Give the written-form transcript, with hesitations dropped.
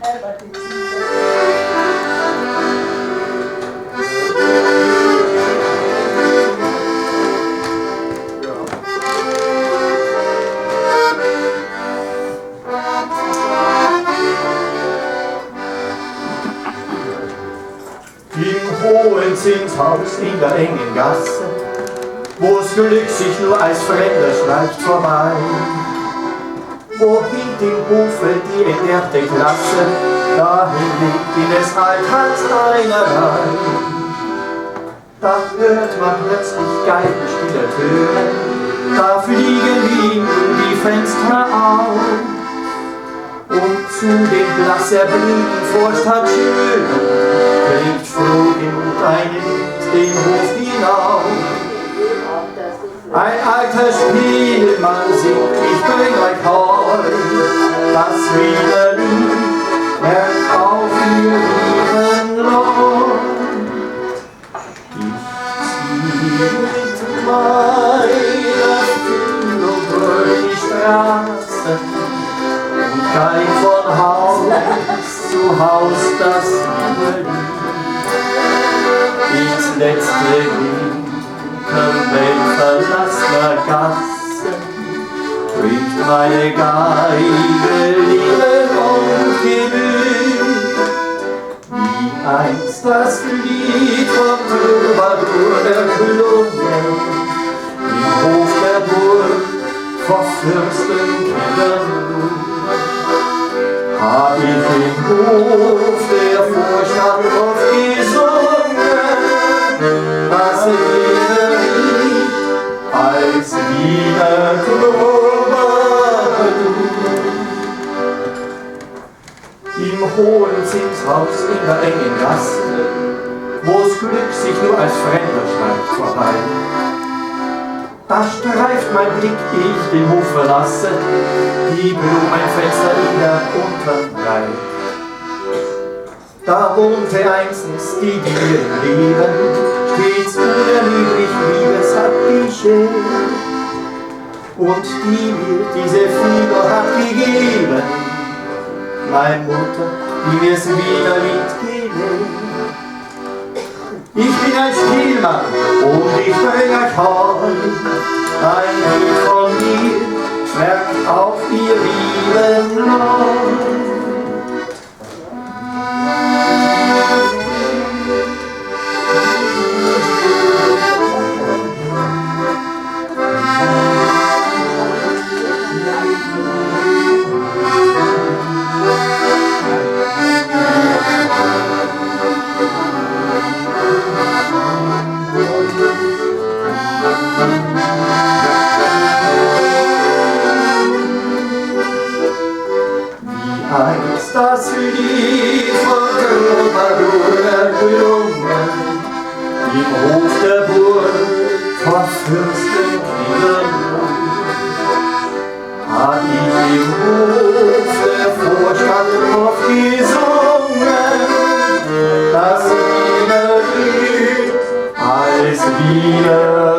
Im hohen Zinshaus in der engen Gasse, wo's Glück sich nur als Fremder schleicht vorbei, wo hinter dem Hofe die entleerte Klasse, dahin liegt in des Alltags einerlei. Da hört man plötzlich Geigenspieler tönen, da fliegen ihm die Fenster auf, und zu den blass erblühten Vorstadtschönen bringt froh genug ein Lied den Hof hinauf. Ein alter Spielmann singt, ich bring euch heut das Liederlied, merkt auf ihr lieben Leut. Ich zieh mit meiner Fühlung durch die Straße und kein von Haus zu Haus das Liederlied. Ins letzte weltverlassener Gasse trägt meine Geige Liebe und Gemüt, wie einst das Lied vom Troubadour erklungen, im Hof der Burg vor Fürstenkindern. Hab ich im Hof der Vorstadt oft gesungen, das Liederlied als Wiener Troubadour. Im hohen Zinshaus in der engen Gasse, wo's Glück sich nur als Fremder schleicht vorbei, da streift mein Blick, ich den Hof verlasse, die Blumenfenster in der unteren Reihe. Da wohnte einstens die dir im Leben, stets unermüdlich Liebesabschied, und die mir diese Figur hat gegeben, meine Mutter, die mir's Liederlied gelegt. Ich bin ein Spielmann und ich bring euch heut ein Lied von mir, merkt auf ihr lieben Leut. Einst das Lied von Troubadour erklungen, im Hof der Burg vor Fürstenkindern. Hab ich im Hof der Vorstadt oft gesungen, das Liederlied als Wiener